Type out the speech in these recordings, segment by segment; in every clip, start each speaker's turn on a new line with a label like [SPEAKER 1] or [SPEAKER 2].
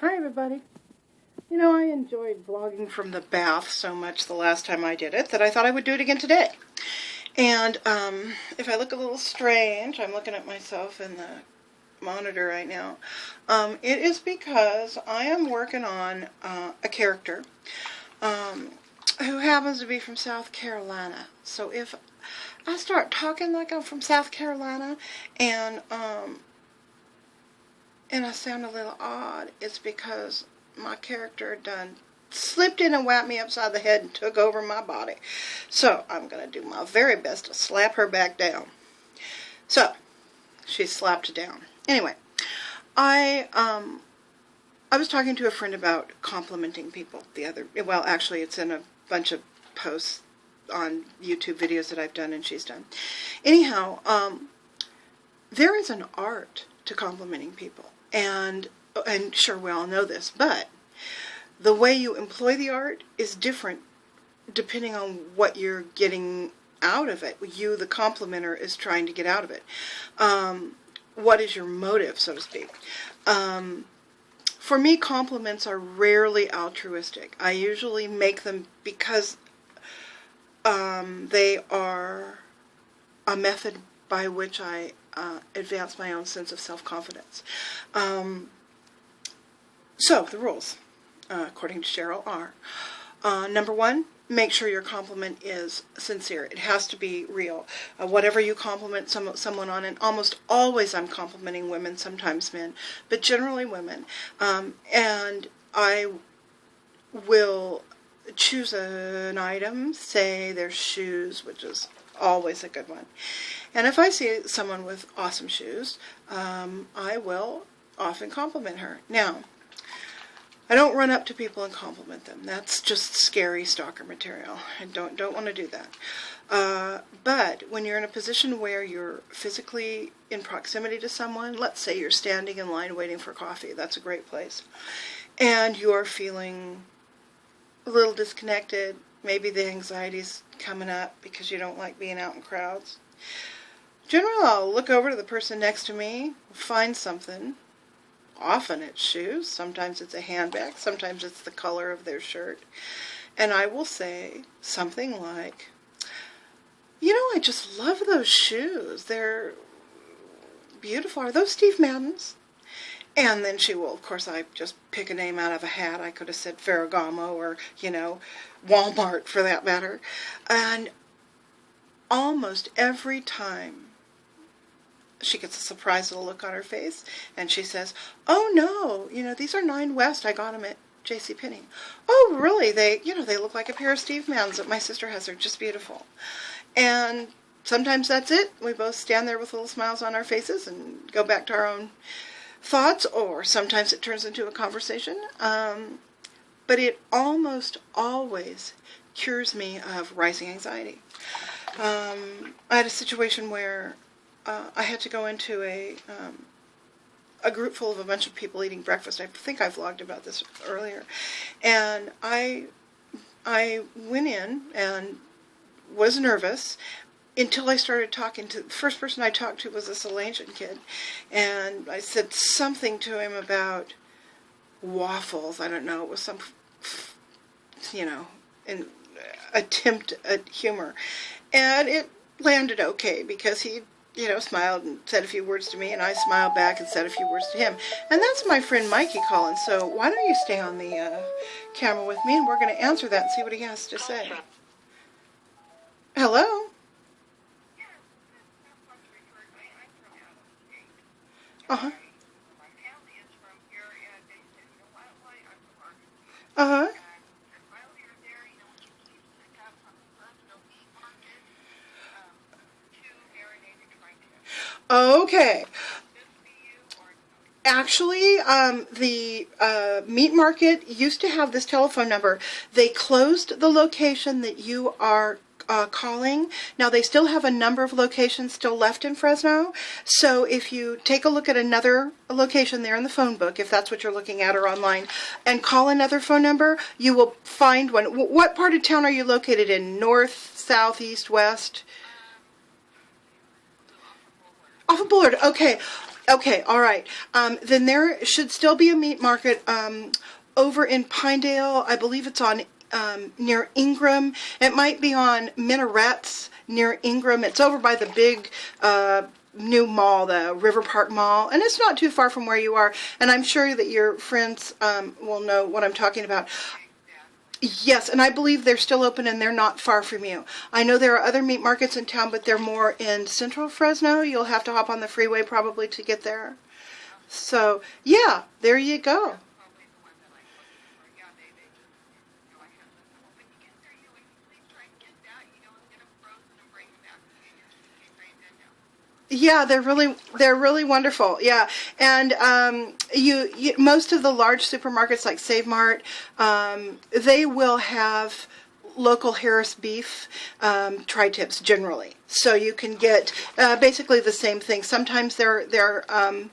[SPEAKER 1] Hi everybody. You know, I enjoyed vlogging from the bath so much the last time I did it that I thought I would do it again today. And if I look a little strange, I'm looking at myself in the monitor right now. It is because I am working on a character who happens to be from South Carolina. So if I start talking like I'm from South Carolina and I sound a little odd, it's because my character done slipped in and whacked me upside the head and took over my body. So I'm going to do my very best to slap her back down. So she's slapped down. Anyway, I was talking to a friend about complimenting people actually it's in a bunch of posts on YouTube videos that I've done and she's done. Anyhow, there is an art to complimenting people. And sure, we all know this, but the way you employ the art is different depending on what you're getting out of it. You, the complimenter, is trying to get out of it. What is your motive, so to speak? For me, compliments are rarely altruistic. I usually make them because they are a method by which I advance my own sense of self-confidence. So, the rules, according to Cheryl, are, number one, make sure your compliment is sincere. It has to be real. Whatever you compliment someone on, and almost always I'm complimenting women, sometimes men, but generally women. And I will choose an item, say their shoes, which is always a good one. And if I see someone with awesome shoes, I will often compliment her. Now, I don't run up to people and compliment them. That's just scary stalker material. I don't want to do that. But when you're in a position where you're physically in proximity to someone, let's say you're standing in line waiting for coffee, that's a great place, and you're feeling a little disconnected, maybe the anxiety's coming up because you don't like being out in crowds. Generally, I'll look over to the person next to me, find something. Often it's shoes, sometimes it's a handbag, sometimes it's the color of their shirt. And I will say something like, you know, I just love those shoes. They're beautiful. Are those Steve Madden's? And then she will, of course, I just pick a name out of a hat. I could have said Ferragamo or, you know, Walmart for that matter. And almost every time she gets a surprised little look on her face and she says, oh no, you know, these are 9 West. I got them at JCPenney. Oh really? They look like a pair of Steve Madden's that my sister has. They're just beautiful. And sometimes that's it. We both stand there with little smiles on our faces and go back to our own thoughts, or sometimes it turns into a conversation. But it almost always cures me of rising anxiety. I had a situation where I had to go into a group full of a bunch of people eating breakfast. I think I vlogged about this earlier. And I went in and was nervous until I started talking to, the first person I talked to was this Malaysian kid. And I said something to him about waffles. I don't know, it was some, you know, an attempt at humor. And it landed okay because he, you know, smiled and said a few words to me, and I smiled back and said a few words to him. And that's my friend Mikey calling, so why don't you stay on the camera with me, and we're going to answer that and see what he has to say. Hello? Uh-huh. Uh-huh. Okay. Actually, the meat market used to have this telephone number. They closed the location that you are calling. Now, they still have a number of locations still left in Fresno. So if you take a look at another location there in the phone book, if that's what you're looking at, or online, and call another phone number, you will find one. What part of town are you located in? North, south, east, west? Off of Bullard. Okay. Okay, all right. Then there should still be a meat market over in Pinedale. I believe it's on near Ingram. It might be on Minarets near Ingram. It's over by the big new mall, the River Park Mall, and it's not too far from where you are. And I'm sure that your friends will know what I'm talking about. Yes, and I believe they're still open and they're not far from you. I know there are other meat markets in town, but they're more in central Fresno. You'll have to hop on the freeway probably to get there. So, yeah, there you go. Yeah, they're really wonderful. Yeah, and most of the large supermarkets like Save Mart, they will have local Harris beef tri-tips generally, so you can get basically the same thing. Sometimes they're I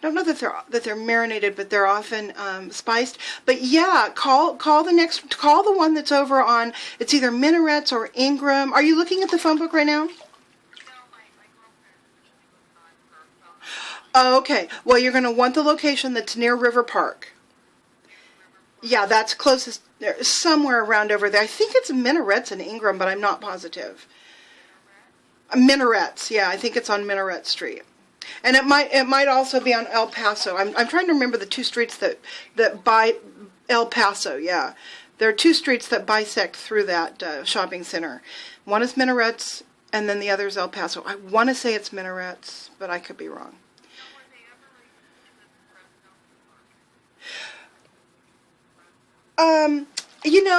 [SPEAKER 1] don't know that they're marinated, but they're often spiced. But yeah, call the one that's over on, it's either Minarets or Ingram. Are you looking at the phone book right now? Oh, okay. Well, you're going to want the location that's near River Park. Yeah, that's closest, somewhere around over there. I think it's Minarets in Ingram, but I'm not positive. Minarets, yeah, I think it's on Minaret Street. And it might also be on El Paso. I'm trying to remember the two streets that by El Paso, yeah. There are two streets that bisect through that shopping center. One is Minarets, and then the other is El Paso. I want to say it's Minarets, but I could be wrong.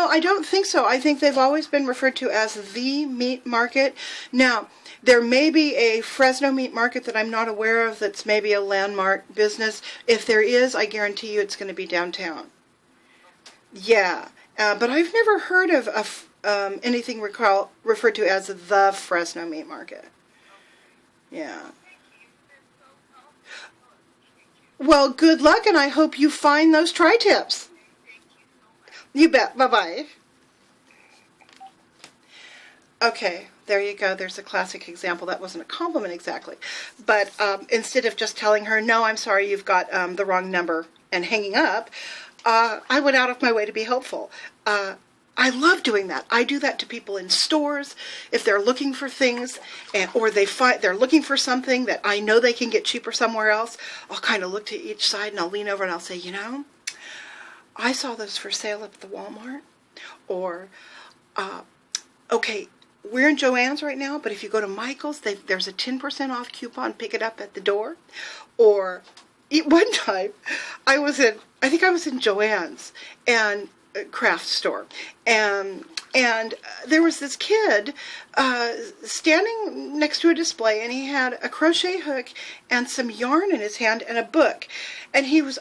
[SPEAKER 1] I don't think so. I think they've always been referred to as the meat market. Now, there may be a Fresno meat market that I'm not aware of that's maybe a landmark business. If there is, I guarantee you it's going to be downtown. Yeah, but I've never heard of anything referred to as the Fresno meat market. Yeah. Well, good luck, and I hope you find those tri-tips. You bet. Bye-bye. Okay, there you go. There's a classic example. That wasn't a compliment exactly. But instead of just telling her, no, I'm sorry, you've got the wrong number, and hanging up, I went out of my way to be helpful. I love doing that. I do that to people in stores if they're looking for things, or they're looking for something that I know they can get cheaper somewhere else. I'll kind of look to each side and I'll lean over and I'll say, I saw those for sale at the Walmart, or okay, we're in Joann's right now, but if you go to Michael's, there's a 10% off coupon. Pick it up at the door. Or one time, I think I was in Joann's and craft store, and there was this kid standing next to a display, and he had a crochet hook and some yarn in his hand and a book, and he was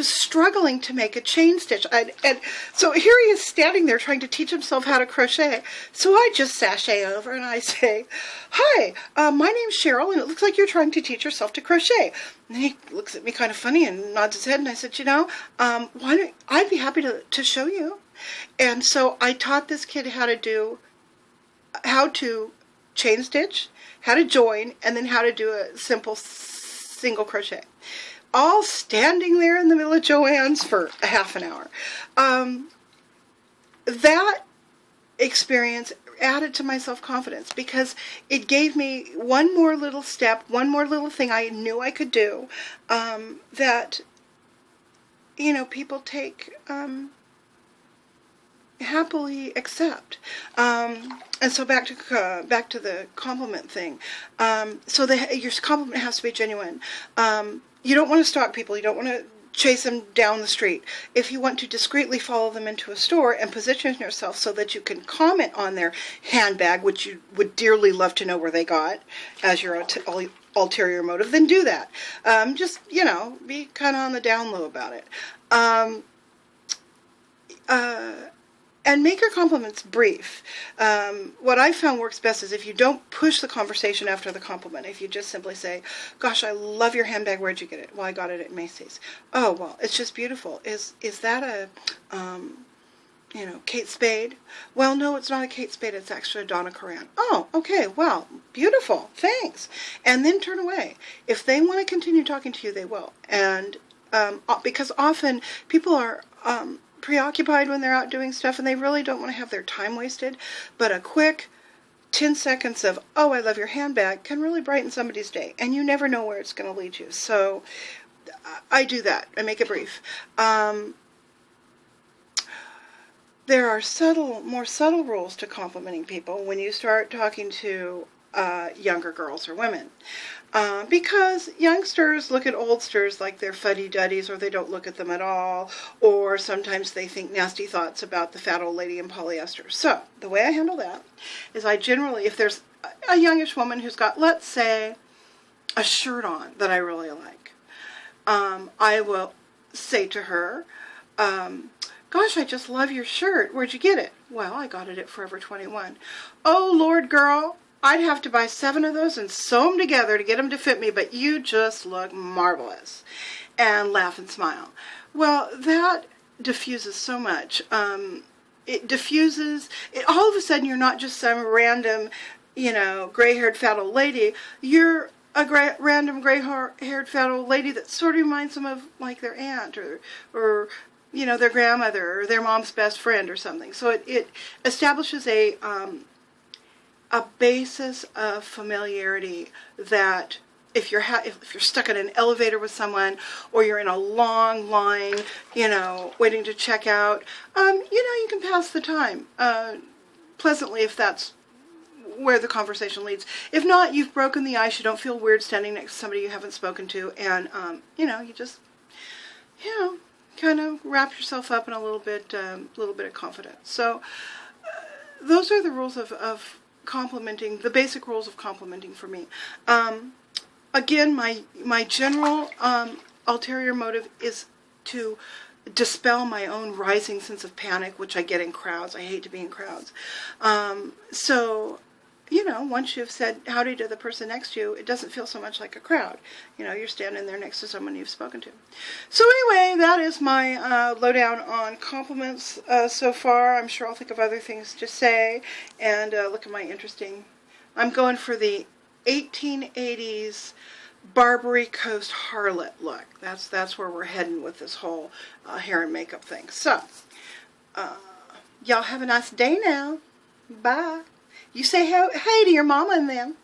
[SPEAKER 1] struggling to make a chain stitch, and so here he is standing there trying to teach himself how to crochet. So I just sashay over and I say, "Hi, my name's Cheryl, and it looks like you're trying to teach yourself to crochet." And he looks at me kind of funny and nods his head, and I said, I'd be happy to show you. And so I taught this kid how to chain stitch, how to join, and then how to do a simple single crochet. All standing there in the middle of Joann's for a half an hour. That experience added to my self-confidence because it gave me one more little step, one more little thing I knew I could do that, people take happily accept. And so back to the compliment thing. So your compliment has to be genuine. You don't want to stalk people. You don't want to chase them down the street. If you want to discreetly follow them into a store and position yourself so that you can comment on their handbag, which you would dearly love to know where they got as your ulterior motive, then do that. Just, be kind of on the down low about it. And make your compliments brief. What I found works best is if you don't push the conversation after the compliment. If you just simply say, "Gosh, I love your handbag. Where'd you get it?" "Well, I got it at Macy's." "Oh, well, it's just beautiful. Is that you know, Kate Spade. Well, no, it's not a Kate Spade. It's actually a Donna Karan. Oh, okay. Well, beautiful. Thanks. And then turn away. If they want to continue talking to you, they will. And because often people are preoccupied when they're out doing stuff, and they really don't want to have their time wasted. But a quick 10 seconds of, oh, I love your handbag, can really brighten somebody's day. And you never know where it's going to lead you. So I do that. I make it brief. There are more subtle rules to complimenting people when you start talking to younger girls or women. Because youngsters look at oldsters like they're fuddy-duddies, or they don't look at them at all, or sometimes they think nasty thoughts about the fat old lady in polyester. So the way I handle that is I generally, if there's a youngish woman who's got, let's say, a shirt on that I really like, I will say to her, gosh, I just love your shirt. Where'd you get it? Well, I got it at Forever 21. Oh, Lord, girl, I'd have to buy 7 of those and sew them together to get them to fit me, but you just look marvelous. And laugh and smile. Well, that diffuses so much. It diffuses, all of a sudden you're not just some random, you know, gray-haired fat old lady. You're a random gray-haired fat old lady that sort of reminds them of, like, their aunt or you know, their grandmother or their mom's best friend or something. So it establishes a basis of familiarity that if you're stuck in an elevator with someone, or you're in a long line, you know, waiting to check out, you know, you can pass the time pleasantly if that's where the conversation leads. If not, you've broken the ice. You don't feel weird standing next to somebody you haven't spoken to, and you know, you just, you know, kind of wrap yourself up in a little bit of confidence. So those are the rules of complimenting, the basic rules of complimenting for me. Again, my general ulterior motive is to dispel my own rising sense of panic, which I get in crowds. I hate to be in crowds. So, you know, once you've said howdy to the person next to you, it doesn't feel so much like a crowd. You know, you're standing there next to someone you've spoken to. So anyway, that is my lowdown on compliments so far. I'm sure I'll think of other things to say. And look at my interesting, I'm going for the 1880s Barbary Coast harlot look. That's where we're heading with this whole hair and makeup thing. So, y'all have a nice day now. Bye. You say hey to your mama and them.